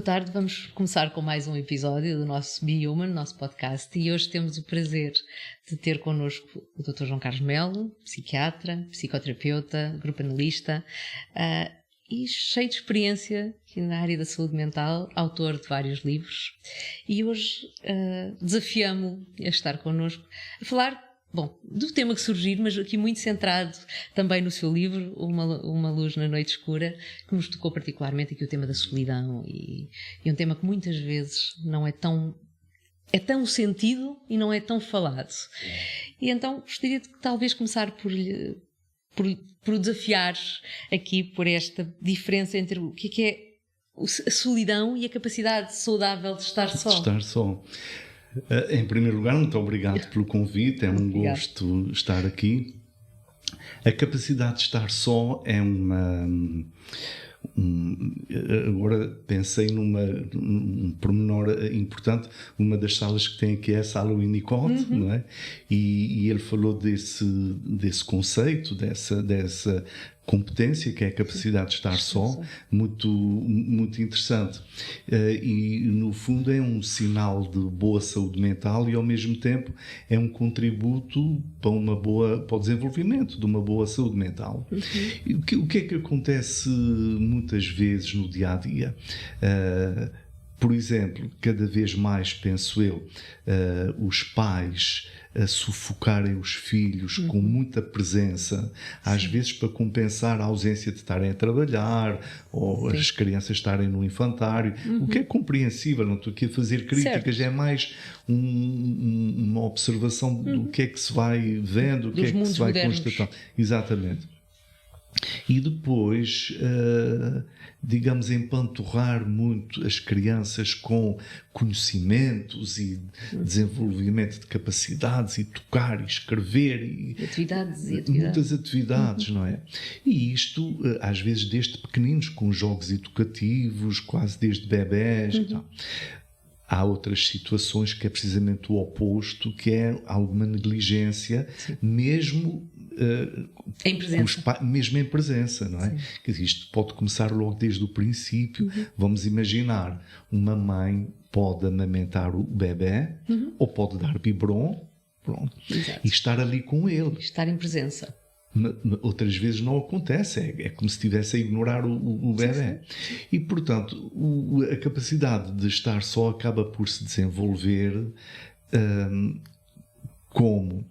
tarde, vamos começar com mais um episódio do nosso Be Human, nosso podcast, e hoje temos o prazer de ter connosco o Dr. João Carlos Melo, psiquiatra, psicoterapeuta, grupo analista e cheio de experiência na área da saúde mental, autor de vários livros, e hoje desafiamo-o a estar connosco a falar do tema que surgir, mas aqui muito centrado também no seu livro, Uma Luz na Noite Escura, que nos tocou particularmente aqui o tema da solidão, e um tema que muitas vezes não é tão sentido e não é tão falado. E então gostaria de talvez começar por o desafiar aqui por esta diferença entre o que é a solidão e a capacidade saudável de estar só. De estar só. Em primeiro lugar, muito obrigado pelo convite, é um gosto estar aqui. A capacidade de estar só é agora pensei num pormenor importante. Uma das salas que tem aqui é a sala Winnicott, não é? E ele falou desse conceito, dessa competência, que é a capacidade de estar só, muito, muito interessante. E, no fundo, é um sinal de boa saúde mental e, ao mesmo tempo, é um contributo para o desenvolvimento de uma boa saúde mental. E o que é que acontece muitas vezes no dia-a-dia? Por exemplo, cada vez mais, penso eu, os pais a sufocarem os filhos com muita presença, às vezes para compensar a ausência de estarem a trabalhar, ou as crianças estarem no infantário, o que é compreensível, não estou aqui a fazer críticas, é mais uma observação do que é que se vai vendo, o que é que se vai constatando. Exatamente. E depois, digamos, empanturrar muito as crianças com conhecimentos e desenvolvimento de capacidades, e tocar, e escrever, e muitas atividades, não é? E isto, às vezes, desde pequeninos, com jogos educativos, quase desde bebés e tal. Há outras situações que é precisamente o oposto, que é alguma negligência, mesmo em presença. Mesmo em presença, não é? Quer dizer, isto pode começar logo desde o princípio. Vamos imaginar, uma mãe pode amamentar o bebê, ou pode dar biberon, pronto, e estar ali com ele. Estar em presença. Outras vezes não acontece, é como se estivesse a ignorar o bebê. E, portanto, a capacidade de estar só acaba por se desenvolver como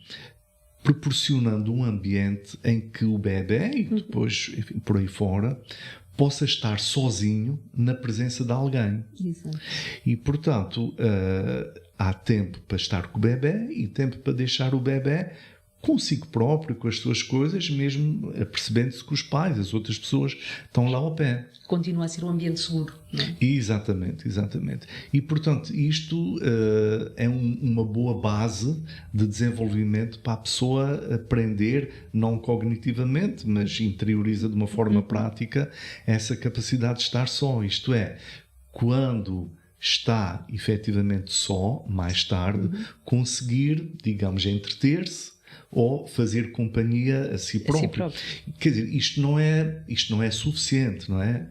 proporcionando um ambiente em que o bebê, e depois, enfim, por aí fora, possa estar sozinho na presença de alguém. Exato. E, portanto, há tempo para estar com o bebê e tempo para deixar o bebê consigo próprio, com as suas coisas, mesmo apercebendo-se que os pais, as outras pessoas, estão lá ao pé. Continua a ser um ambiente seguro, não é? Exatamente. E, portanto, isto é uma boa base de desenvolvimento para a pessoa aprender, não cognitivamente, mas interioriza de uma forma prática essa capacidade de estar só. Isto é, quando está efetivamente só, mais tarde, conseguir, digamos, entreter-se, ou fazer companhia a si próprio. Quer dizer, isto não é suficiente, não é?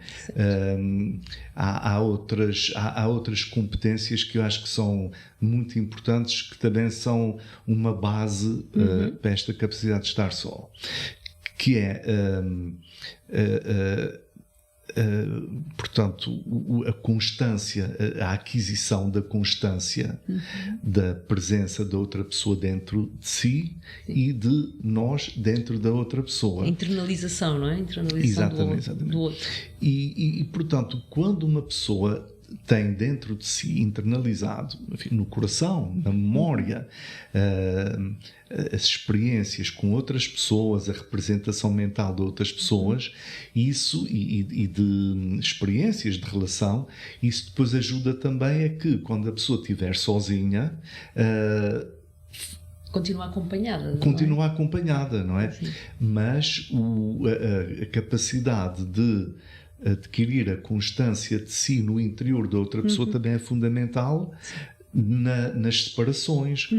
Há outras competências que eu acho que são muito importantes, que também são uma base para esta capacidade de estar só, que é portanto, a constância, a aquisição da constância da presença da outra pessoa dentro de si e de nós dentro da outra pessoa. A internalização, não é? A internalização exatamente. do outro. E, portanto, quando uma pessoa tem dentro de si internalizado, enfim, no coração, na memória, as experiências com outras pessoas, a representação mental de outras pessoas, isso e de experiências de relação, isso depois ajuda também a que, quando a pessoa estiver sozinha, continua acompanhada. Continua acompanhada, não é? Sim. Mas a capacidade de adquirir a constância de si no interior da outra pessoa também é fundamental nas separações,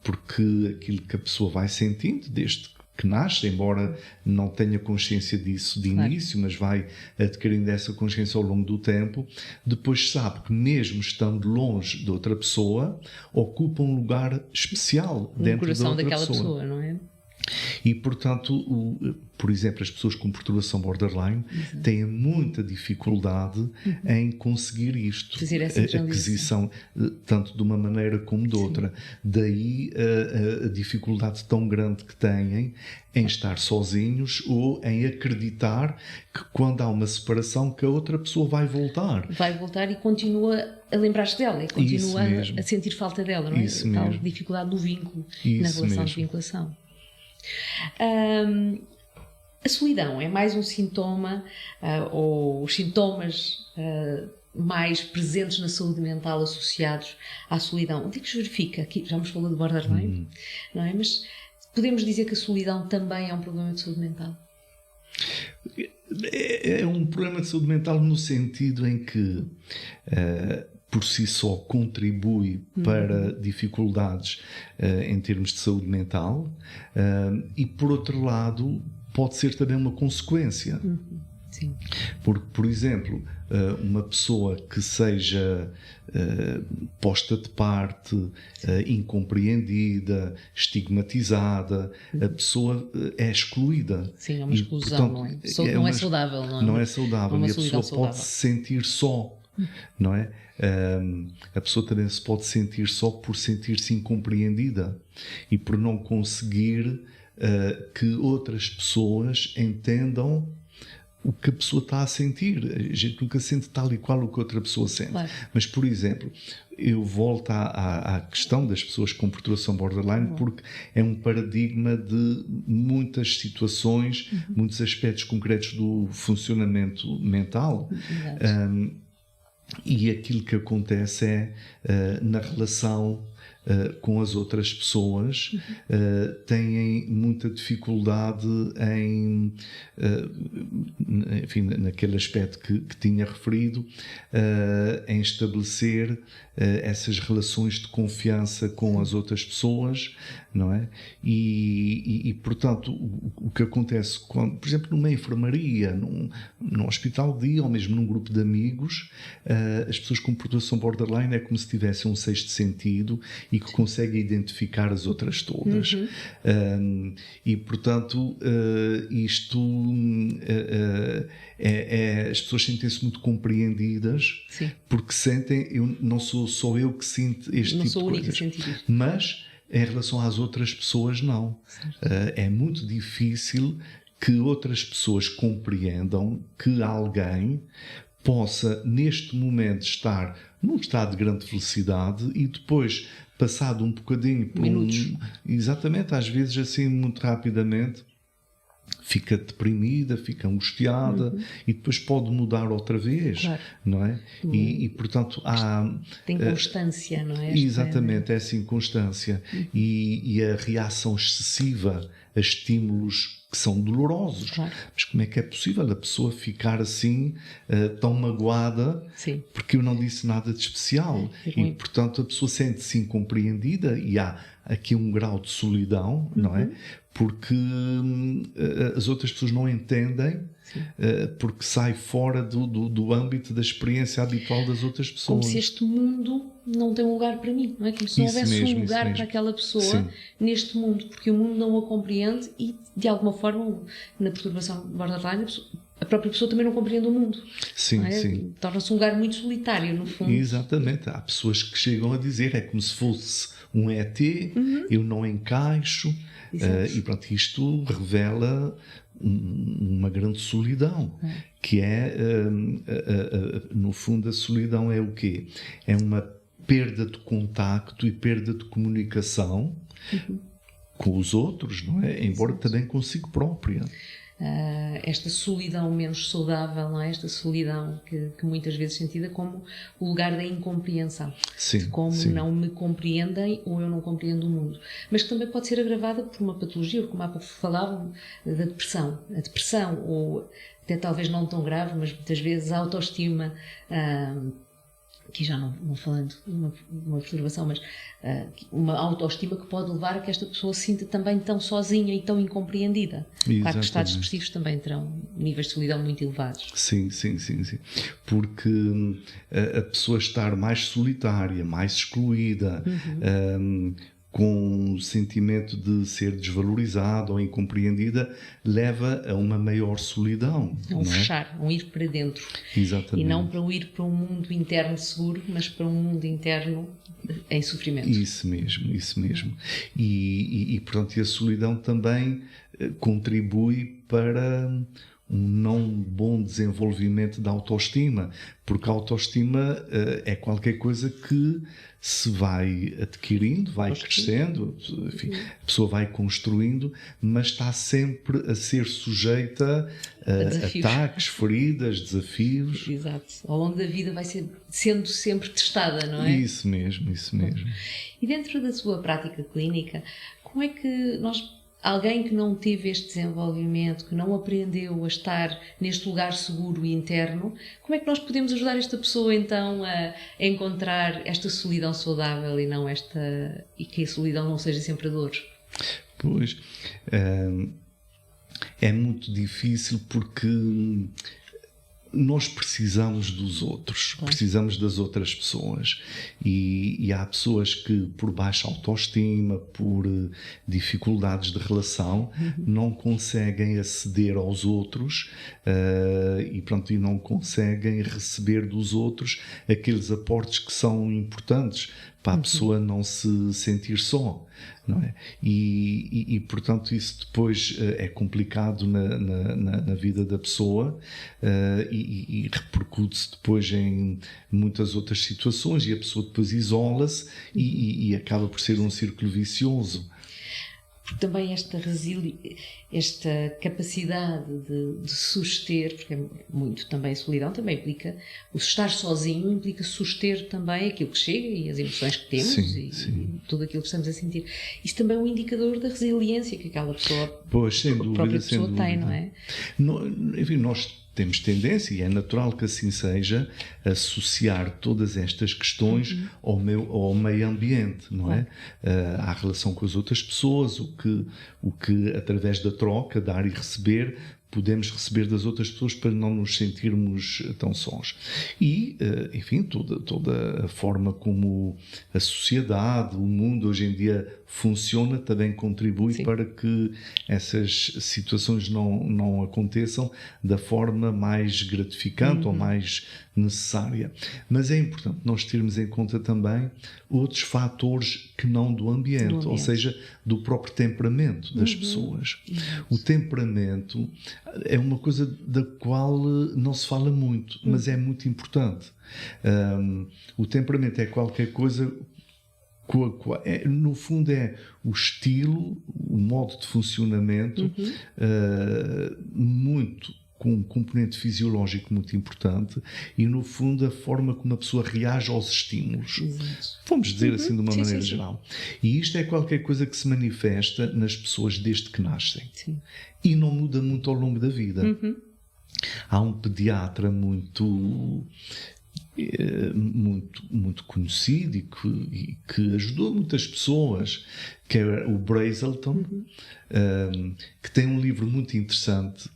porque aquilo que a pessoa vai sentindo, desde que que nasce, embora não tenha consciência disso de início, mas vai adquirindo essa consciência ao longo do tempo, depois sabe que mesmo estando longe de outra pessoa, ocupa um lugar especial dentro da outra daquela pessoa, não é? E, portanto, por exemplo, as pessoas com perturbação borderline têm muita dificuldade em conseguir isto, fazer essa aquisição, tanto de uma maneira como de outra. Daí a dificuldade tão grande que têm em estar sozinhos ou em acreditar que quando há uma separação que a outra pessoa vai voltar. Vai voltar e continua a lembrar-se dela e continua a sentir falta dela, não é? Isso tal mesmo. dificuldade no vínculo, Isso na relação mesmo. de vinculação. A solidão é mais um sintoma, ou os sintomas mais presentes na saúde mental associados à solidão. Onde é que se verifica? Aqui já nos falou de borderline, não é? Mas podemos dizer que a solidão também é um problema de saúde mental? É um problema de saúde mental no sentido em que por si só contribui para dificuldades em termos de saúde mental e, por outro lado, pode ser também uma consequência. Sim. Porque, por exemplo, uma pessoa que seja posta de parte, incompreendida, estigmatizada, a pessoa é excluída. Sim, é uma exclusão, não é? Não é saudável, não é? Não é saudável. Uma E a pessoa saudável. pode se sentir só, não é? A pessoa também se pode sentir só por sentir-se incompreendida e por não conseguir que outras pessoas entendam o que a pessoa está a sentir. A gente nunca sente tal e qual o que outra pessoa sente. Claro. Mas, por exemplo, eu volto à questão das pessoas com perturbação borderline, porque é um paradigma de muitas situações, muitos aspectos concretos do funcionamento mental. E aquilo que acontece é, na relação com as outras pessoas, têm muita dificuldade em, enfim, naquele aspecto que tinha referido, em estabelecer essas relações de confiança com as outras pessoas, não é? E portanto, o que acontece, quando, por exemplo, numa enfermaria, num hospital de dia, ou mesmo num grupo de amigos, as pessoas com perturbação borderline é como se tivessem um sexto sentido e que conseguem identificar as outras todas. E, portanto, isto as pessoas sentem-se muito compreendidas. Sim. Porque sentem, não sou só eu que sinto este tipo de coisas, mas em relação às outras pessoas não. É muito difícil que outras pessoas compreendam que alguém possa neste momento estar num estado de grande felicidade e depois, passado um bocadinho por minutos, exatamente, às vezes assim muito rapidamente, fica deprimida, fica angustiada e depois pode mudar outra vez, claro. Não é? E portanto há... Tem constância, não é? Exatamente, essa inconstância e a reação excessiva a estímulos que são dolorosos. Claro. Mas como é que é possível a pessoa ficar assim tão magoada? Sim. Porque eu não disse nada de especial. E portanto a pessoa sente-se incompreendida e há aqui um grau de solidão, não é? Porque as outras pessoas não entendem, porque sai fora do âmbito da experiência habitual das outras pessoas. Como se este mundo não tem um lugar para mim, não é? Como se não houvesse um lugar para aquela pessoa neste mundo, porque o mundo não a compreende e, de alguma forma, na perturbação borderline, a própria pessoa também não compreende o mundo. Sim, não é? sim. Torna-se um lugar muito solitário, no fundo. Exatamente. Há pessoas que chegam a dizer, é como se fosse um ET, eu não encaixo. E pronto, isto revela uma grande solidão, que é, no fundo, a solidão é o quê? É uma perda de contacto e perda de comunicação com os outros, não é? Embora também consigo própria. Esta solidão menos saudável, não é? Esta solidão que muitas vezes é sentida como o lugar da incompreensão, sim, de como não me compreendem ou eu não compreendo o mundo, mas que também pode ser agravada por uma patologia, como há pouco falavam da depressão. A depressão, ou até talvez não tão grave, mas muitas vezes a autoestima aqui já não falando de uma perturbação, mas uma autoestima que pode levar a que esta pessoa se sinta também tão sozinha e tão incompreendida. Exatamente. Claro que estados depressivos também terão níveis de solidão muito elevados. Sim. Porque a pessoa estar mais solitária, mais excluída, com o sentimento de ser desvalorizada ou incompreendida, leva a uma maior solidão. Um fechar, um ir para dentro. Exatamente. E não para ir para um mundo interno seguro, mas para um mundo interno em sofrimento. Isso mesmo. E portanto, a solidão também contribui para um não bom desenvolvimento da autoestima, porque a autoestima é qualquer coisa que se vai adquirindo, vai crescendo, enfim, a pessoa vai construindo, mas está sempre a ser sujeita a ataques, feridas, desafios. Exato. Ao longo da vida vai sendo sempre testada, não é? Isso mesmo. E dentro da sua prática clínica, como é que alguém que não teve este desenvolvimento, que não aprendeu a estar neste lugar seguro e interno, como é que nós podemos ajudar esta pessoa então a encontrar esta solidão saudável e que a solidão não seja sempre a dor? Pois, é muito difícil porque nós precisamos dos outros, precisamos das outras pessoas e há pessoas que por baixa autoestima, por dificuldades de relação, não conseguem aceder aos outros e não conseguem receber dos outros aqueles aportes que são importantes para a pessoa não se sentir só, não é? E portanto isso depois é complicado na vida da pessoa e repercute-se depois em muitas outras situações e a pessoa depois isola-se e acaba por ser um círculo vicioso. Porque também esta capacidade de suster, porque é muito também a solidão, também implica, o estar sozinho implica suster também aquilo que chega e as emoções que temos e tudo aquilo que estamos a sentir. Isso também é um indicador da resiliência que aquela pessoa, a própria pessoa tem, não é? Enfim, nós temos tendência, e é natural que assim seja, a associar todas estas questões ao meio ambiente, não é? À relação com as outras pessoas, o que através da troca, dar e receber, podemos receber das outras pessoas para não nos sentirmos tão sós. E, enfim, toda a forma como a sociedade, o mundo hoje em dia funciona, também contribui para que essas situações não aconteçam da forma mais gratificante ou mais necessária. Mas é importante nós termos em conta também outros fatores que não do ambiente, ou seja, do próprio temperamento das pessoas. O temperamento é uma coisa da qual não se fala muito, mas é muito importante. O temperamento é qualquer coisa... no fundo é o estilo, o modo de funcionamento com um componente fisiológico muito importante e no fundo a forma como a pessoa reage aos estímulos. Exato. Vamos dizer assim de uma maneira geral. E isto é qualquer coisa que se manifesta nas pessoas desde que nascem. Sim. E não muda muito ao longo da vida. Há um pediatra muito conhecido e que ajudou muitas pessoas, que é o Brazelton, que tem um livro muito interessante,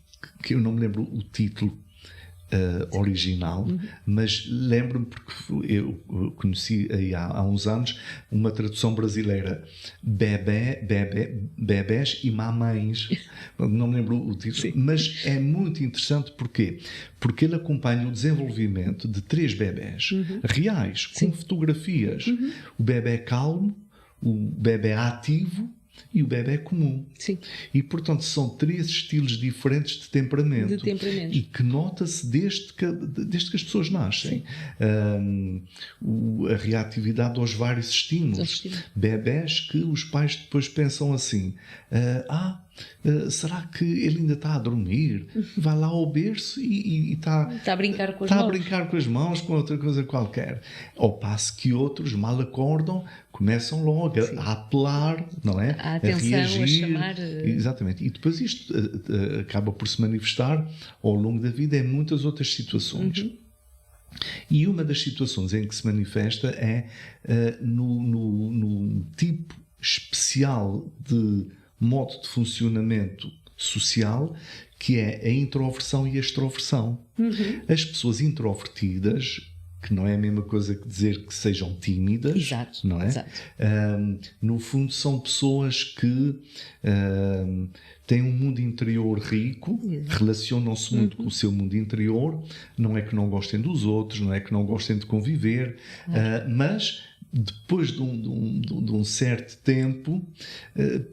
que eu não me lembro o título original, mas lembro-me porque eu conheci aí há uns anos uma tradução brasileira, bebés e mamães, não me lembro o título, mas é muito interessante. Porquê? Porque ele acompanha o desenvolvimento de 3 bebés reais, com fotografias. O bebé calmo, o bebé ativo e o bebé comum. Sim. E, portanto, são 3 estilos diferentes de temperamento. E que nota-se desde que as pessoas nascem. A reatividade aos vários estímulos. Bebés que os pais depois pensam assim, será que ele ainda está a dormir? Vai lá ao berço e está a brincar com as mãos. Está a brincar com as mãos, com outra coisa qualquer. Ao passo que outros mal acordam, começam logo a apelar, não é? A atenção, reagir. A chamar. Exatamente. E depois isto acaba por se manifestar ao longo da vida em muitas outras situações. E uma das situações em que se manifesta é no tipo especial de modo de funcionamento social, que é a introversão e a extroversão. As pessoas introvertidas, que não é a mesma coisa que dizer que sejam tímidas, Exato, não é? exato. No fundo são pessoas que têm um mundo interior rico, relacionam-se muito com o seu mundo interior, não é que não gostem dos outros, não é que não gostem de conviver, mas depois de um certo tempo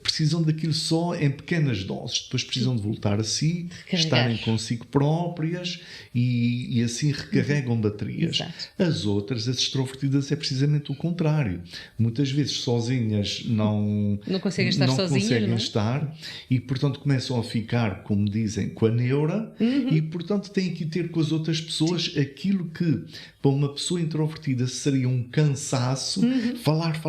precisam daquilo só em pequenas doses, depois precisam de voltar a si, estarem consigo próprias e assim recarregam baterias. Exato. As outras, as extrovertidas, é precisamente o contrário. Muitas vezes sozinhas não conseguem estar sozinhas, conseguem não é? estar e portanto começam a ficar, como dizem, com a neura e portanto têm que ter com as outras pessoas aquilo que para uma pessoa introvertida seria um cansaço, falar,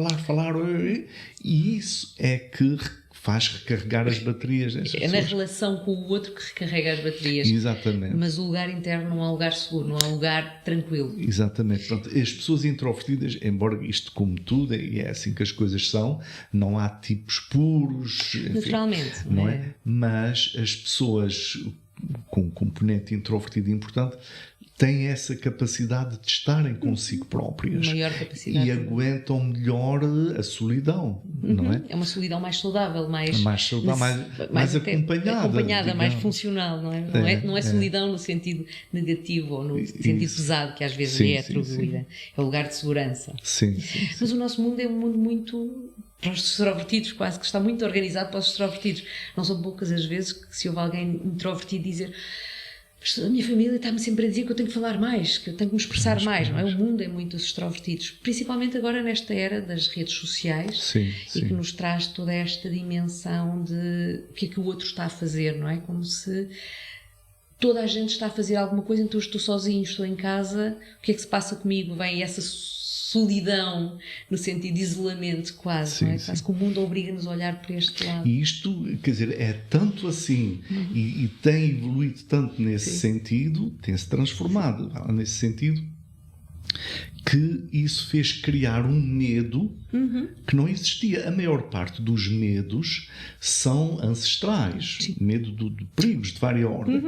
e isso é que faz recarregar as baterias destas É na pessoas. relação com o outro que recarrega as baterias. Exatamente. Mas o lugar interno não é um lugar seguro, não é um lugar tranquilo. Exatamente. Pronto, as pessoas introvertidas, embora isto como tudo, e é assim que as coisas são, não há tipos puros, enfim, Naturalmente, não é? Mas as pessoas com um componente introvertido importante têm essa capacidade de estarem consigo próprias Maior capacidade. e aguentam melhor a solidão, não é? É uma solidão mais saudável, mais saudável, mais até acompanhada, mais digamos. funcional, não é? Não é solidão no sentido negativo ou no sentido pesado, que às vezes Sim, é atribuída. É o lugar de segurança. Sim. Mas o nosso mundo é um mundo muito, para os extrovertidos, quase que está muito organizado para os extrovertidos. Não são poucas as vezes que se ouve alguém introvertido dizer: a minha família está-me sempre a dizer que eu tenho que falar mais, que eu tenho que me expressar mais, não é? O mundo é muito dos extrovertidos, principalmente agora nesta era das redes sociais, e que nos traz toda esta dimensão de o que é que o outro está a fazer, não é? Como se toda a gente está a fazer alguma coisa, então eu estou sozinho, estou em casa, o que é que se passa comigo? Vem essa solidão, no sentido de isolamento quase, não é? Quase que o mundo obriga-nos a olhar para este lado. E isto, quer dizer, é tanto assim e tem evoluído tanto nesse sentido, tem-se transformado nesse sentido, que isso fez criar um medo que não existia. A maior parte dos medos são ancestrais. Medo de perigos de várias ordens,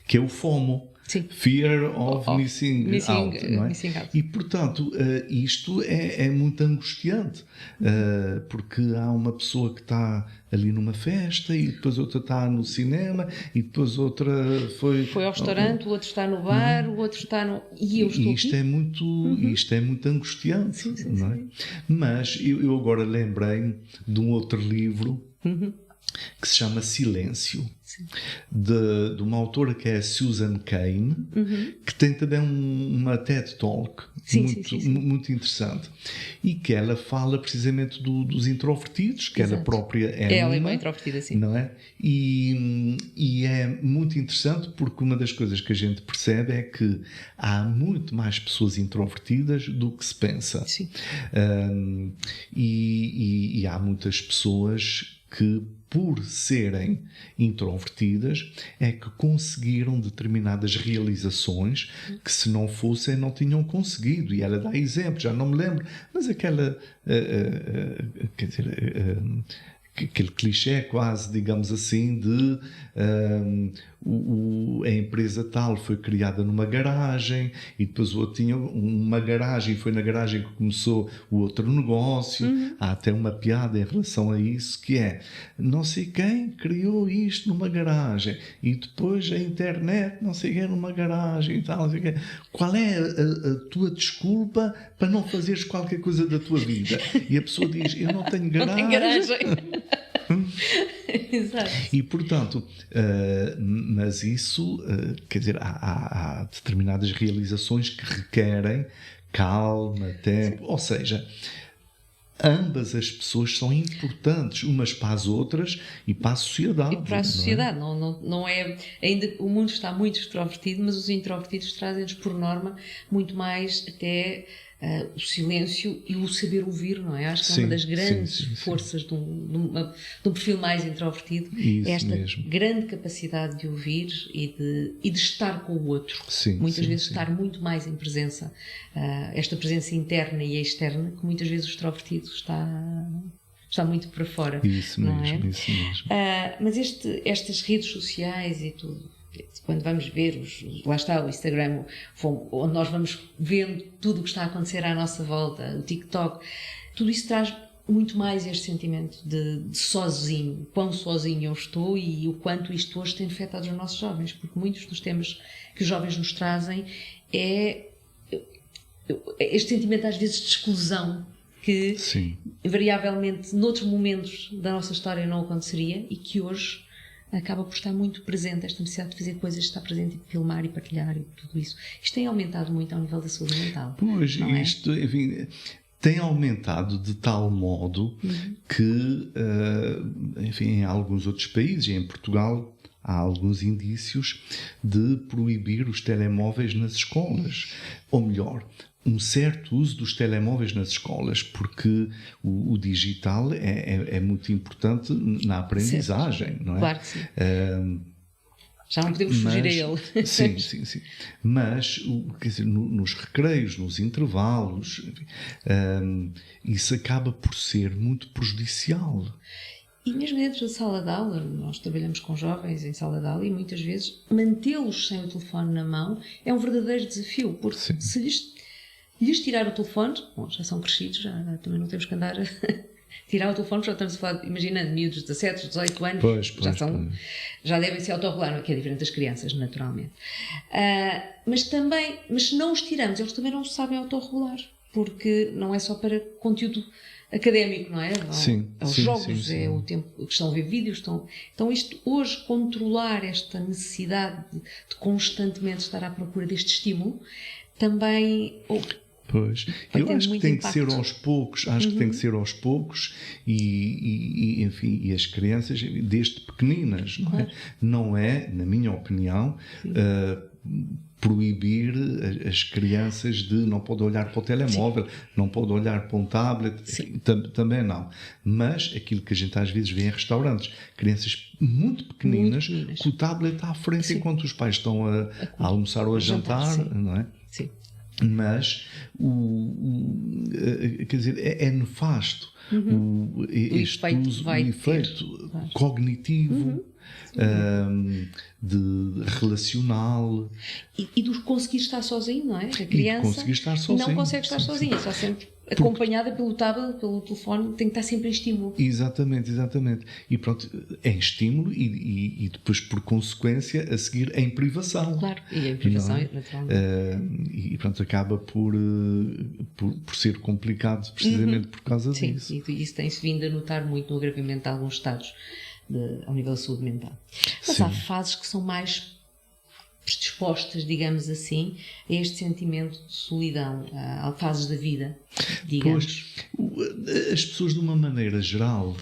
que é o FOMO. Sim. Fear of missing out, não é? Missing out. E, portanto, isto é muito angustiante, porque há uma pessoa que está ali numa festa e depois outra está no cinema e depois outra foi ao restaurante, o outro está no bar, o outro está no... E eu estou isto aqui. Isto é muito angustiante, não é? Mas eu agora lembrei-me de um outro livro que se chama Silêncio, de uma autora que é a Susan Cain, que tem também uma TED Talk muito interessante, e que ela fala precisamente dos introvertidos, que ela própria ela é uma introvertida, sim. não é? E é muito interessante porque uma das coisas que a gente percebe é que há muito mais pessoas introvertidas do que se pensa. Sim. E há muitas pessoas que, por serem introvertidas, é que conseguiram determinadas realizações que, se não fossem, não tinham conseguido. E ela dá exemplo, já não me lembro, mas aquela, quer dizer, aquele clichê quase, digamos assim, de a empresa tal foi criada numa garagem e depois o outro tinha uma garagem, foi na garagem que começou o outro negócio. Há até uma piada em relação a isso, que é: não sei quem criou isto numa garagem e depois a internet não sei quem numa garagem e tal, não sei quem. Qual é a tua desculpa para não fazeres qualquer coisa da tua vida? E a pessoa diz: eu não tenho garagem. Não tenho garagem. Exato. E, portanto, mas isso, quer dizer, há determinadas realizações que requerem calma, tempo, ou seja, ambas as pessoas são importantes umas para as outras e para a sociedade. E para a sociedade, não é? Ainda o mundo está muito extrovertido, mas os introvertidos trazem-nos, por norma, muito mais até o silêncio e o saber ouvir, não é? Acho que é uma das grandes forças de um perfil mais introvertido, isso é esta mesmo. grande capacidade de ouvir e de estar com o outro. Muitas vezes estar muito mais em presença, esta presença interna e externa, que muitas vezes o extrovertido está muito para fora. Isso não mesmo, é? isso mesmo. Mas estas redes sociais e tudo, quando vamos ver, lá está o Instagram, onde nós vamos vendo tudo o que está a acontecer à nossa volta, o TikTok, tudo isso traz muito mais este sentimento de sozinho, quão sozinho eu estou e o quanto isto hoje tem afetado os nossos jovens, porque muitos dos temas que os jovens nos trazem é este sentimento às vezes de exclusão que invariavelmente noutros momentos da nossa história não aconteceria e que hoje acaba por estar muito presente, esta necessidade de fazer coisas, estar presente e filmar e partilhar e tudo isso. Isto tem aumentado muito ao nível da saúde mental. Pois, isto, enfim, tem aumentado de tal modo que, enfim, em alguns outros países, em Portugal, há alguns indícios de proibir os telemóveis nas escolas. Ou melhor, um certo uso dos telemóveis nas escolas, porque o digital é muito importante na aprendizagem, não é? Claro que sim. Já não podemos fugir a ele. Sim. Mas, quer dizer, nos recreios, nos intervalos, isso acaba por ser muito prejudicial. E mesmo dentro da sala de aula, nós trabalhamos com jovens em sala de aula e muitas vezes mantê-los sem o telefone na mão é um verdadeiro desafio, porque se lhes tirar o telefone, bom, já são crescidos, já também não temos que andar a tirar o telefone, já estamos a falar, imaginando, miúdos de 17, 18 anos, já devem se autorregular, que é diferente das crianças, naturalmente. Mas se não os tiramos, eles também não se sabem autorregular, porque não é só para conteúdo académico, não é? Os jogos, é o tempo que estão a ver vídeos. Então isto hoje, controlar esta necessidade de constantemente estar à procura deste estímulo, também... Pois, eu acho que tem que ser aos poucos, que tem que ser aos poucos e enfim, e as crianças desde pequeninas, não é? Não é, na minha opinião, proibir as crianças de não pode olhar para o telemóvel, não pode olhar para um tablet, também não. Mas aquilo que a gente às vezes vê em restaurantes, crianças muito pequeninas com o tablet à frente enquanto os pais estão a almoçar ou a jantar, não é? Sim. Mas quer dizer, é nefasto este uso, o efeito cognitivo, de relacional e de conseguir estar sozinho, não é? A criança não consegue estar sozinha, está sempre acompanhada pelo tablet, pelo telefone, tem que estar sempre em estímulo. Exatamente. E pronto, é estímulo e depois, por consequência, a seguir em privação. Claro, e em privação, naturalmente. E pronto, acaba por ser complicado precisamente por causa disso. Sim, e isso tem-se vindo a notar muito no agravamento de alguns estados ao nível da saúde mental. Mas há fases que são mais predispostas, digamos assim, a este sentimento de solidão, a fases da vida, digamos. Pois, as pessoas, de uma maneira geral,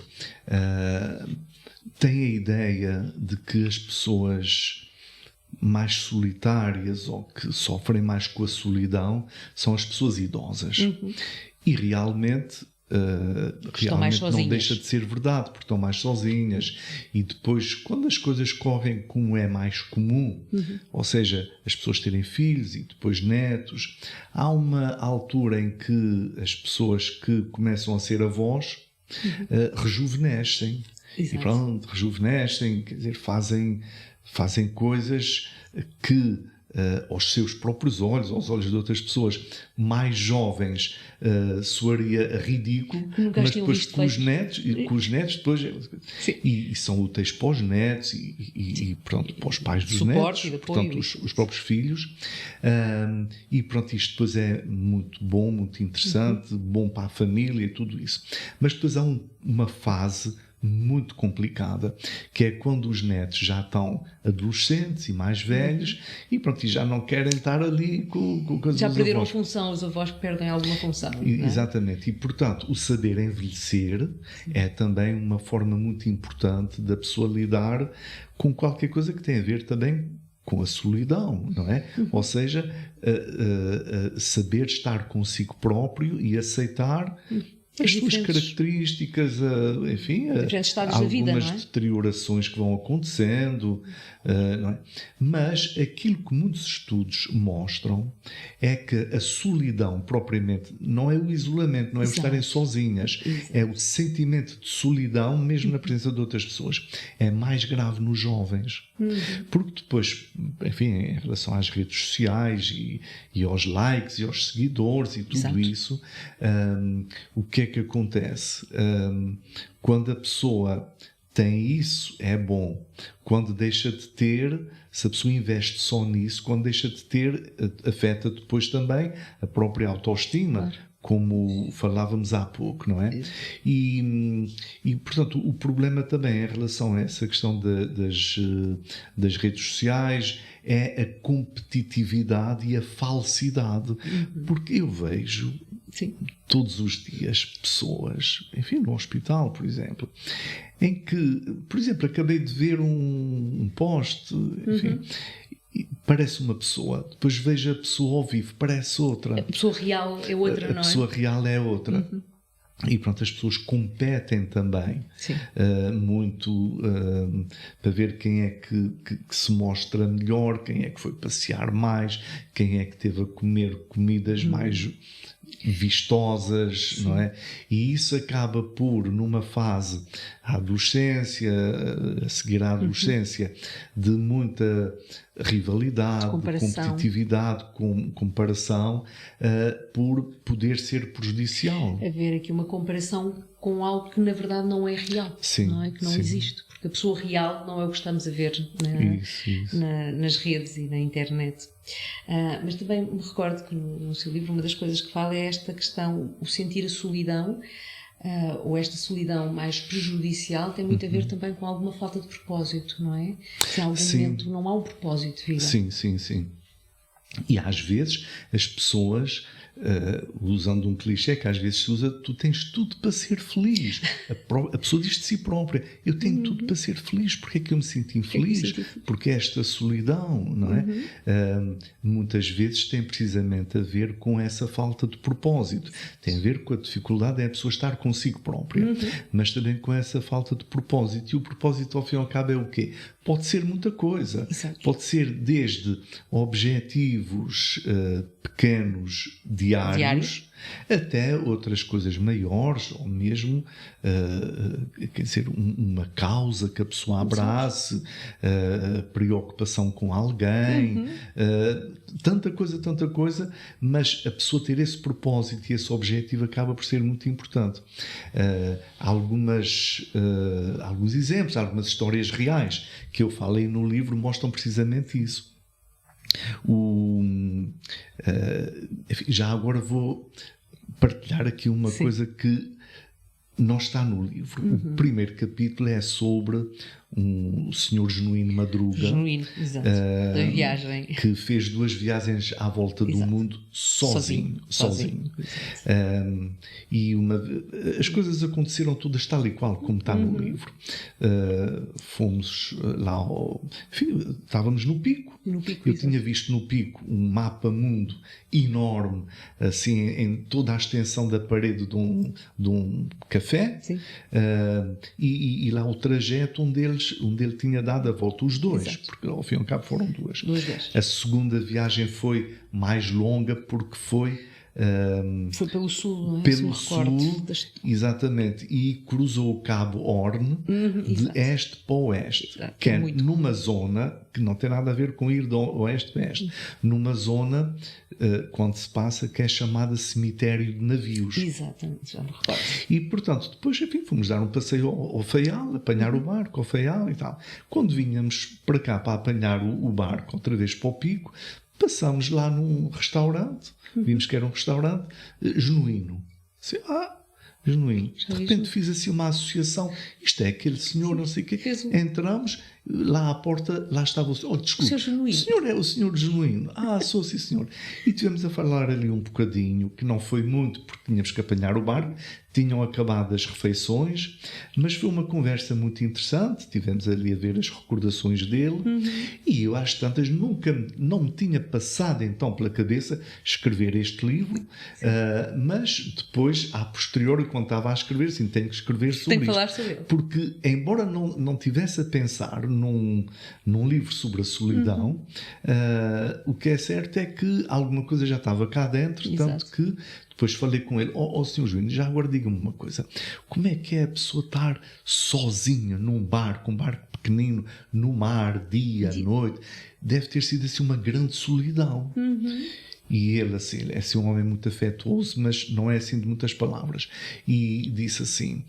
têm a ideia de que as pessoas mais solitárias ou que sofrem mais com a solidão são as pessoas idosas. E realmente não deixa de ser verdade, porque estão mais sozinhas. E depois, quando as coisas correm como é mais comum, ou seja, as pessoas terem filhos e depois netos, há uma altura em que as pessoas que começam a ser avós rejuvenescem. Exato. E pronto, rejuvenescem, quer dizer, fazem coisas que aos seus próprios olhos, aos olhos de outras pessoas mais jovens, soaria ridículo, mas depois com os netos depois e são úteis para os netos e pronto, para os pais dos netos, portanto os próprios filhos, e pronto, isto depois é muito bom, muito interessante, bom para a família e tudo isso. Mas depois há uma fase muito complicada, que é quando os netos já estão adolescentes e mais velhos e pronto, e já não querem estar ali com coisas. Já perderam a função, os avós que perdem alguma função. Exatamente, e portanto o saber envelhecer é também uma forma muito importante da pessoa lidar com qualquer coisa que tem a ver também com a solidão, não é? Ou seja, saber estar consigo próprio e aceitar as suas características, enfim, algumas vida, não é? deteriorações que vão acontecendo, não é? Mas aquilo que muitos estudos mostram é que a solidão propriamente não é o isolamento, não é o estarem sozinhas, é o sentimento de solidão mesmo na presença de outras pessoas. É mais grave nos jovens, porque depois, enfim, em relação às redes sociais e aos likes e aos seguidores e tudo isso, o que é que acontece? Quando a pessoa tem isso, é bom. Quando deixa de ter, se a pessoa investe só nisso, quando deixa de ter, afeta depois também a própria autoestima, claro, como falávamos há pouco, não é? E, portanto, o problema também em relação a essa questão das redes sociais é a competitividade e a falsidade. Porque eu vejo todos os dias pessoas, enfim, no hospital, por exemplo, em que, por exemplo, acabei de ver um post, enfim, parece uma pessoa, depois vejo a pessoa ao vivo, parece outra. A pessoa real é outra, não é? A pessoa real é outra. E pronto, as pessoas competem também muito para ver quem é que se mostra melhor, quem é que foi passear mais, quem é que teve a comer comidas mais vistosas, não é? E isso acaba por, numa fase, a adolescência, a seguir à adolescência, de muita rivalidade, de competitividade, comparação, por poder ser prejudicial. Haver aqui uma comparação com algo que na verdade não é real, não é? Que não existe, porque a pessoa real não é o que estamos a ver nas redes e na internet. Mas também me recordo que no seu livro uma das coisas que fala é esta questão, o sentir a solidão, ou esta solidão mais prejudicial, tem muito a ver também com alguma falta de propósito, não é? Se em algum momento não há um propósito de vida. Sim. E às vezes as pessoas, usando um clichê que às vezes se usa, tu tens tudo para ser feliz. A pessoa diz de si própria, eu tenho tudo para ser feliz, porque é que eu me sinto infeliz? Porque esta solidão, não é? Muitas vezes tem precisamente a ver com essa falta de propósito. Tem a ver com a dificuldade a pessoa estar consigo própria, mas também com essa falta de propósito. E o propósito, ao fim e ao cabo, é o quê? Pode ser muita coisa. Exato. Pode ser desde objetivos pequenos, diários, até outras coisas maiores, ou mesmo, quer dizer, uma causa que a pessoa abrace, preocupação com alguém, tanta coisa, mas a pessoa ter esse propósito e esse objetivo acaba por ser muito importante. Alguns exemplos, algumas histórias reais que eu falei no livro mostram precisamente isso. Já agora vou partilhar aqui uma coisa que não está no livro. O primeiro capítulo é sobre o Sr. Genuíno Madruga, exato, da viagem, que fez 2 viagens à volta do mundo sozinho. E as coisas aconteceram todas tal e qual como está no livro. Fomos lá, enfim, estávamos no Pico. Eu tinha visto no Pico um mapa mundo enorme, assim, em toda a extensão da parede de um café, e lá o trajeto onde ele tinha dado a volta, os dois, porque ao fim e ao cabo foram 2. A segunda viagem foi mais longa porque foi pelo sul, não é? Pelo sul, exatamente, e cruzou o Cabo Horn de este para oeste, que é numa zona que não tem nada a ver com ir de oeste para este, numa zona, quando se passa, que é chamada cemitério de navios. Exatamente, já me recordo. E, portanto, depois, enfim, fomos dar um passeio ao Faial, apanhar o barco ao Faial e tal. Quando vinhamos para cá para apanhar o barco, outra vez para o Pico, passámos lá num restaurante, vimos que era um restaurante genuíno. Assim, genuíno. De repente fiz assim uma associação, isto é aquele senhor, não sei o quê. Entramos, lá à porta, lá estava o senhor. Desculpe, o senhor é o senhor genuíno. Sou sim, senhor. E tivemos a falar ali um bocadinho, que não foi muito, porque tínhamos que apanhar o barco, tinham acabado as refeições, mas foi uma conversa muito interessante, tivemos ali a ver as recordações dele, e eu às tantas não me tinha passado então pela cabeça escrever este livro, mas depois, a posteriori, quando estava a escrever, assim, tenho que escrever sobre Tenho que isto. falar sobre ele. Porque, embora não tivesse a pensar num livro sobre a solidão, o que é certo é que alguma coisa já estava cá dentro, tanto que depois falei com ele, Sr. João, já agora diga-me uma coisa, como é que é a pessoa estar sozinha num barco, um barco pequenino, no mar, dia, noite? Deve ter sido assim uma grande solidão. E ele, assim, é assim um homem muito afetuoso, mas não é assim de muitas palavras. E disse assim,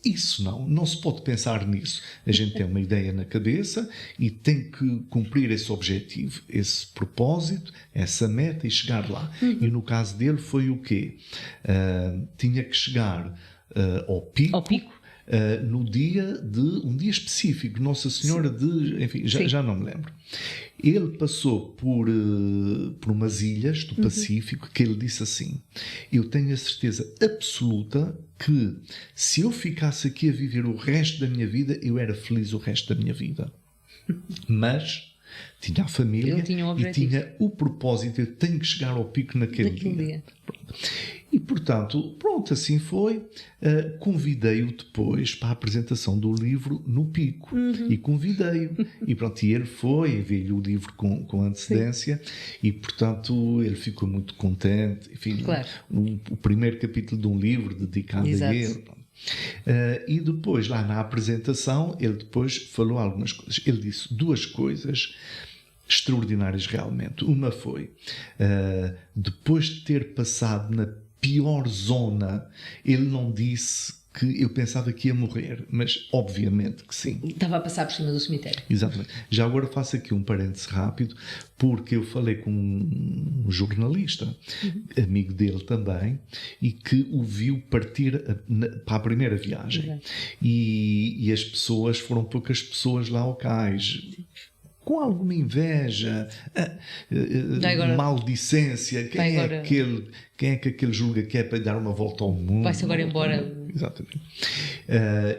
isso não se pode pensar nisso. A gente tem uma ideia na cabeça e tem que cumprir esse objetivo, esse propósito, essa meta e chegar lá. E no caso dele foi o quê? Tinha que chegar ao pico. No dia de um dia específico, Nossa Senhora de, enfim, já não me lembro. Ele passou por umas ilhas do Pacífico, que ele disse assim: eu tenho a certeza absoluta que se eu ficasse aqui a viver o resto da minha vida, eu era feliz o resto da minha vida. Mas tinha a família e tinha o propósito, eu tenho que chegar ao pico naquele dia. E, portanto, pronto, assim foi. Convidei-o depois para a apresentação do livro no Pico. E convidei-o. E pronto, e ele foi, enviei-lhe o livro com antecedência. E, portanto, ele ficou muito contente. Enfim, o primeiro capítulo de um livro dedicado a ele. E depois, lá na apresentação, ele depois falou algumas coisas. Ele disse duas coisas extraordinárias realmente. Uma foi, depois de ter passado na pior zona, ele não disse que eu pensava que ia morrer, mas obviamente que sim. Estava a passar por cima do cemitério. Exatamente. Já agora faço aqui um parêntese rápido, porque eu falei com um jornalista, amigo dele também, e que o viu partir para a primeira viagem. E as pessoas, foram poucas pessoas lá ao cais, com alguma inveja, maldicência. Quem é que aquele julga que é para dar uma volta ao mundo? Vai-se agora embora. Exatamente.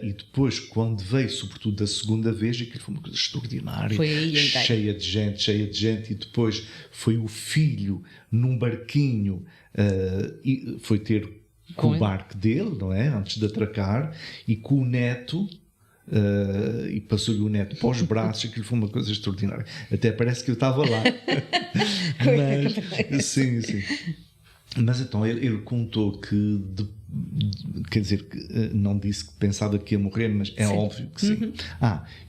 E depois, quando veio, sobretudo da segunda vez, aquilo foi uma coisa extraordinária, cheia de gente, e depois foi o filho num barquinho, e foi ter com o barco dele, não é? Antes de atracar, e com o neto. E passou-lhe o neto para os braços, aquilo foi uma coisa extraordinária. Até parece que eu estava lá. Mas, sim. Mas então ele contou que, quer dizer, que não disse que pensava que ia morrer, mas é óbvio que sim.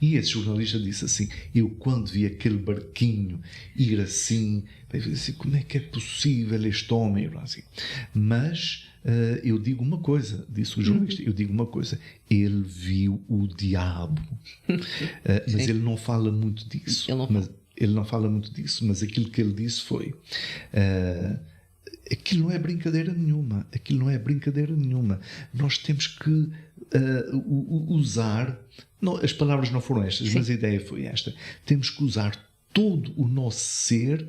E esse jornalista disse assim: eu quando vi aquele barquinho ir assim, eu disse assim, como é que é possível este homem? Assim. Mas eu digo uma coisa, disse o jornalista, eu digo uma coisa, ele viu o diabo. Mas ele não fala muito disso. Ele não fala muito disso, mas aquilo que ele disse foi... aquilo não é brincadeira nenhuma. Nós temos que usar... Não, as palavras não foram estas, mas a ideia foi esta. Temos que usar todo o nosso ser,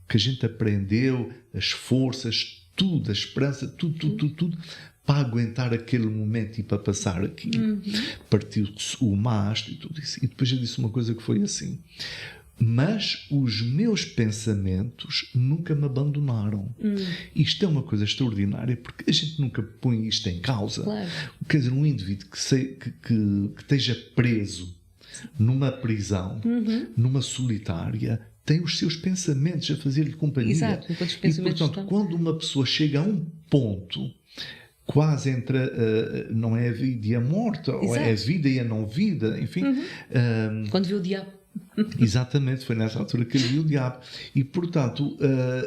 o que a gente aprendeu, as forças, tudo, a esperança, tudo, para aguentar aquele momento e para passar aquilo. Partiu-se o mastro e tudo isso. E depois eu disse uma coisa que foi assim: mas os meus pensamentos nunca me abandonaram. Isto é uma coisa extraordinária, porque a gente nunca põe isto em causa. Quer dizer, um indivíduo que esteja preso numa prisão, numa solitária, tem os seus pensamentos a fazer-lhe companhia. Exato, e, portanto, quando uma pessoa chega a um ponto quase entre não é a vida e a morte, ou é a vida e a não vida, enfim... quando viu o diabo. Exatamente, foi nessa altura que ele viu o diabo. E, portanto,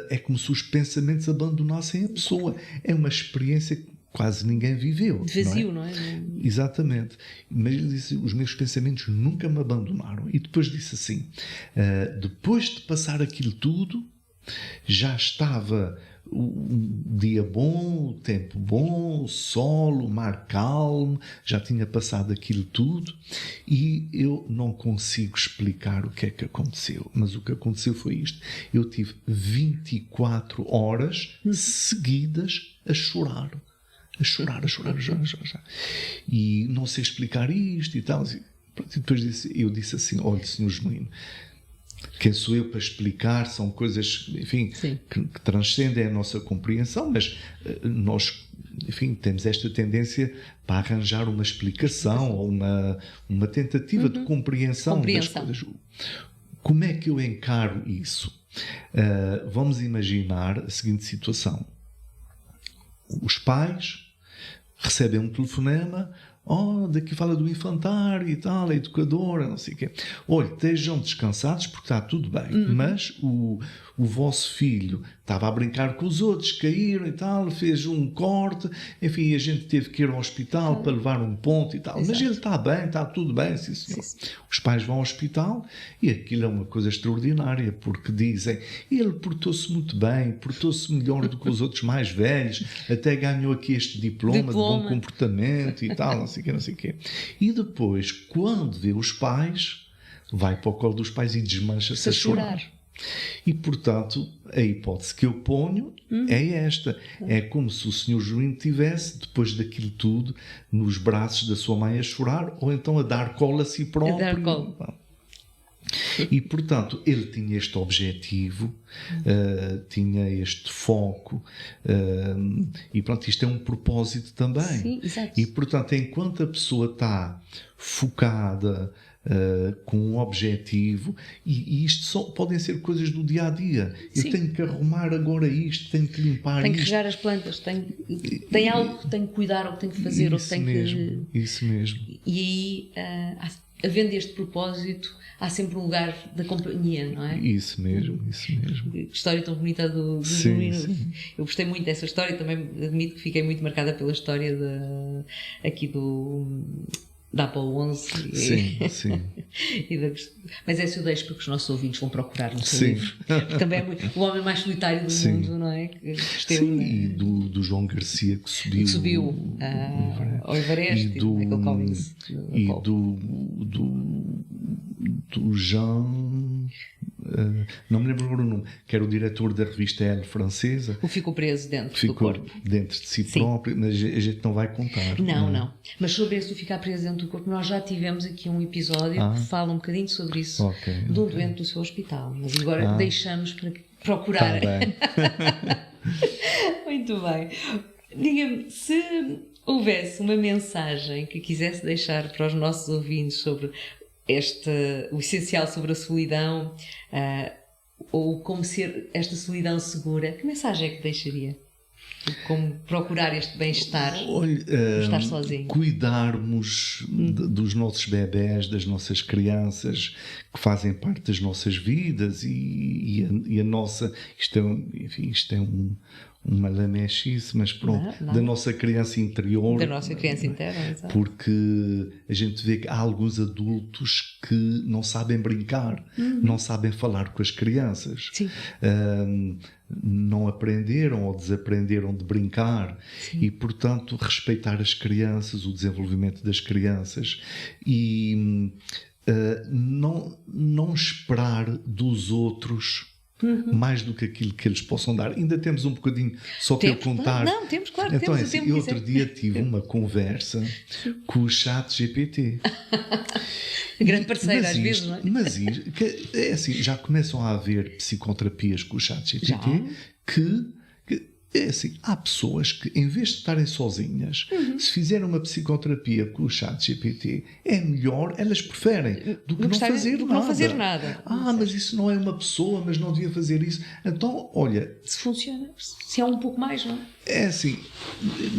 é como se os pensamentos abandonassem a pessoa. É uma experiência que quase ninguém viveu. De vazio, não é? Exatamente. Mas ele disse, os meus pensamentos nunca me abandonaram. E depois disse assim, depois de passar aquilo tudo, já estava um dia bom, o tempo bom, o sol, o mar calmo, já tinha passado aquilo tudo e eu não consigo explicar o que é que aconteceu, mas o que aconteceu foi isto: eu tive 24 horas seguidas a chorar a chorar. E não sei explicar isto e tal. E depois eu disse assim, olha, Senhor Genuíno, quem sou eu para explicar? São coisas, enfim, que transcendem a nossa compreensão, mas nós, enfim, temos esta tendência para arranjar uma explicação ou uma tentativa de compreensão das coisas. Como é que eu encaro isso? Vamos imaginar a seguinte situação. Os pais recebem um telefonema, daqui fala do infantário e tal, a educadora, não sei o quê. Olha, estejam descansados porque está tudo bem, mas o vosso filho estava a brincar com os outros, caíram e tal, fez um corte, enfim, a gente teve que ir ao hospital para levar um ponto e tal. Exato. Mas ele está bem, está tudo bem, sim, senhor. Sim. Os pais vão ao hospital e aquilo é uma coisa extraordinária, porque dizem, ele portou-se muito bem, portou-se melhor do que os outros mais velhos, até ganhou aqui este diploma de bom comportamento e tal, não sei o quê. E depois, quando vê os pais, vai para o colo dos pais e desmancha-se a chorar. E, portanto, a hipótese que eu ponho é esta. É como se o Senhor Genuíno tivesse, depois daquilo tudo, nos braços da sua mãe a chorar, ou então a dar colo a si próprio. A dar colo. E, portanto, ele tinha este objetivo, tinha este foco, e, pronto, isto é um propósito também. Sim, exato. E, portanto, enquanto a pessoa está focada, com um objetivo, e isto podem ser coisas do dia-a-dia. Eu tenho que arrumar agora isto, tenho que limpar isto. Tenho que regar as plantas, tem algo que tenho que cuidar, ou que tenho que fazer, ou que tenho que... Isso mesmo. E aí, havendo este propósito, há sempre um lugar da companhia, não é? Isso mesmo. Que história tão bonita do Genuíno. Eu gostei muito dessa história, também admito que fiquei muito marcada pela história da Apolo 11. Sim. Mas essa eu deixo para que os nossos ouvintes vão procurar no seu livro. Porque também é o homem mais solitário do mundo, não é? Que esteve, e do João Garcia que subiu ao Everest, e do Michael Collins. E do Jean... não me lembro agora o nome, que era o diretor da revista Elle francesa. O ficou preso dentro do corpo. Ficou dentro de si próprio, mas a gente não vai contar. Não. Mas sobre esse do ficar preso dentro do corpo, nós já tivemos aqui um episódio que fala um bocadinho sobre isso, de um doente do seu hospital. Mas agora deixamos para procurar. Tá bem. Muito bem. Diga-me, se houvesse uma mensagem que quisesse deixar para os nossos ouvintes sobre o essencial sobre a solidão, ou como ser esta solidão segura, que mensagem é que deixaria? Como procurar este bem-estar, estar sozinho? Cuidarmos dos nossos bebés, das nossas crianças, que fazem parte das nossas vidas, e a nossa... Isto é uma lamechice, mas pronto, não. Da nossa criança interior. Da nossa criança interna, exato. Porque a gente vê que há alguns adultos que não sabem brincar, não sabem falar com as crianças. Sim. Não aprenderam ou desaprenderam de brincar. Sim. E, portanto, respeitar as crianças, o desenvolvimento das crianças, e não esperar dos outros mais do que aquilo que eles possam dar. Ainda temos um bocadinho só para eu contar. Não, temos, claro. Então, temos eu outro dia tive uma conversa com o ChatGPT. Grande parceiro, às vezes, não é? Mas é assim, já começam a haver psicoterapias com o ChatGPT que é assim, há pessoas que, em vez de estarem sozinhas, se fizerem uma psicoterapia com o ChatGPT, é melhor, elas preferem do que não fazer nada. Mas isso não é uma pessoa, mas não devia fazer isso. Então, olha... Se funciona, se é um pouco mais, não é? É assim,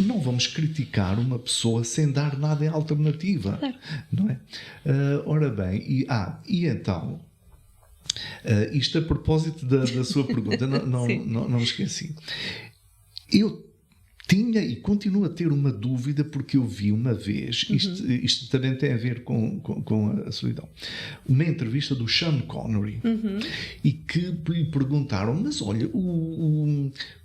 não vamos criticar uma pessoa sem dar nada em alternativa. Claro. Não é? Ora bem, e então... isto a propósito da sua pergunta, não me esqueci. Eu tinha e continuo a ter uma dúvida, porque eu vi uma vez, isto também tem a ver com a solidão, uma entrevista do Sean Connery, e que lhe perguntaram, mas olha,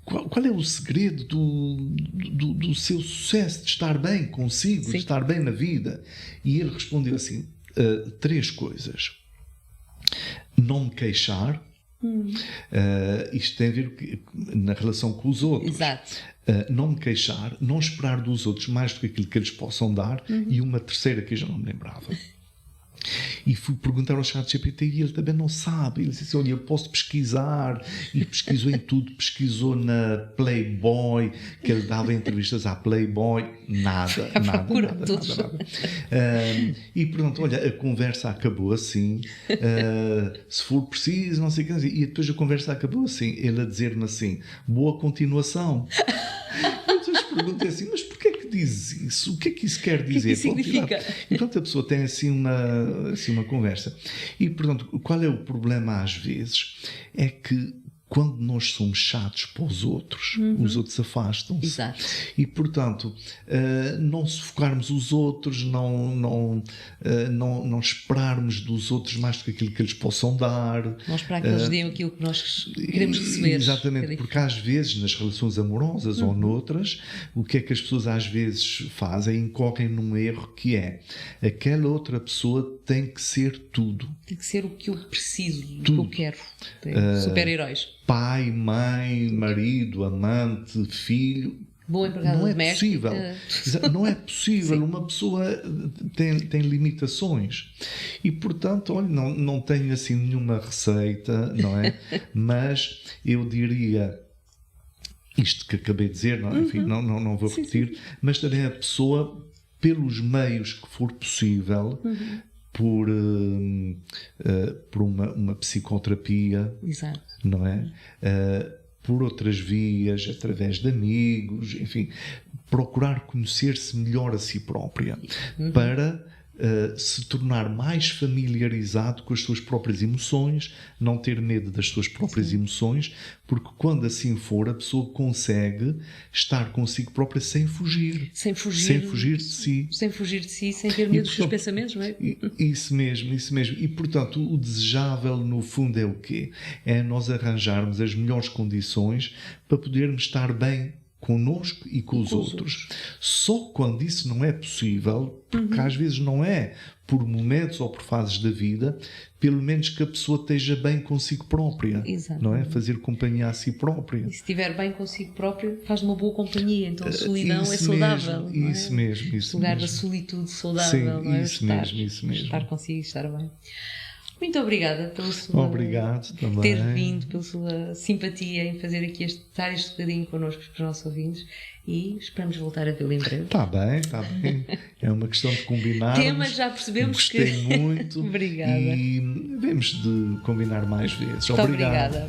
qual é o segredo do seu sucesso, de estar bem consigo, de estar bem na vida? E ele respondeu assim, 3 coisas: não me queixar, Isto tem a ver na relação com os outros. Exato. Não me queixar, não esperar dos outros mais do que aquilo que eles possam dar, e uma terceira que eu já não me lembrava. E fui perguntar ao ChatGPT e ele também não sabe. Ele disse assim, olha, eu posso pesquisar. E pesquisou em tudo. Pesquisou na Playboy, que ele dava entrevistas à Playboy. Nada. E pronto, olha, a conversa acabou assim. Se for preciso, não sei o que. E depois a conversa acabou assim. Ele a dizer-me assim, boa continuação. Perguntei assim, mas porquê que diz isso? O que é que isso quer dizer? O que é que significa? E pronto, a pessoa tem assim uma conversa. E, portanto, qual é o problema às vezes? É que quando nós somos chatos para os outros Uhum. afastam-se. Exato. E, portanto, não sufocarmos os outros, não esperarmos dos outros mais do que aquilo que eles possam dar. Não esperar que eles deem aquilo que nós queremos receber. Exatamente, porque às vezes nas relações amorosas ou noutras, o que é que as pessoas às vezes fazem? Incorrem num erro que é aquela outra pessoa tem que ser tudo. Tem que ser o que eu preciso, Tudo. o que eu quero. Super-heróis. Pai, mãe, marido, amante, filho. Bom empregado Não é doméstica. possível. Não é possível. Uma pessoa tem limitações. E, portanto, olha, não tenho assim nenhuma receita, não é? Mas eu diria isto que acabei de dizer, não é? Enfim, não vou repetir, mas também a pessoa, pelos meios que for possível, por uma psicoterapia, Exato. não é? Por outras vias, através de amigos, enfim, procurar conhecer-se melhor a si própria para se tornar mais familiarizado com as suas próprias emoções, não ter medo das suas próprias emoções, porque quando assim for, a pessoa consegue estar consigo própria sem fugir. Sem fugir de si. Sem fugir de si, sem ter medo dos seus pensamentos, não é? Isso mesmo. E, portanto, o desejável, no fundo, é o quê? É nós arranjarmos as melhores condições para podermos estar bem connosco e com os outros. Só quando isso não é possível, porque às vezes não é por momentos ou por fases da vida, pelo menos que a pessoa esteja bem consigo própria. Exato. Não é? Fazer companhia a si própria. E se estiver bem consigo próprio, faz uma boa companhia. Então a solidão é saudável. Isso mesmo. O lugar da solitude saudável, Sim, não é? Isso mesmo. Estar consigo e estar bem. Muito obrigada pela sua... Obrigado também. Ter vindo, pela sua simpatia em fazer aqui estar este bocadinho connosco para os nossos ouvintes, e esperamos voltar a vê-lo em breve. Está bem. É uma questão de combinar. Temas já percebemos. Gostei muito. Obrigada. E devemos de combinar mais vezes. Muito obrigada.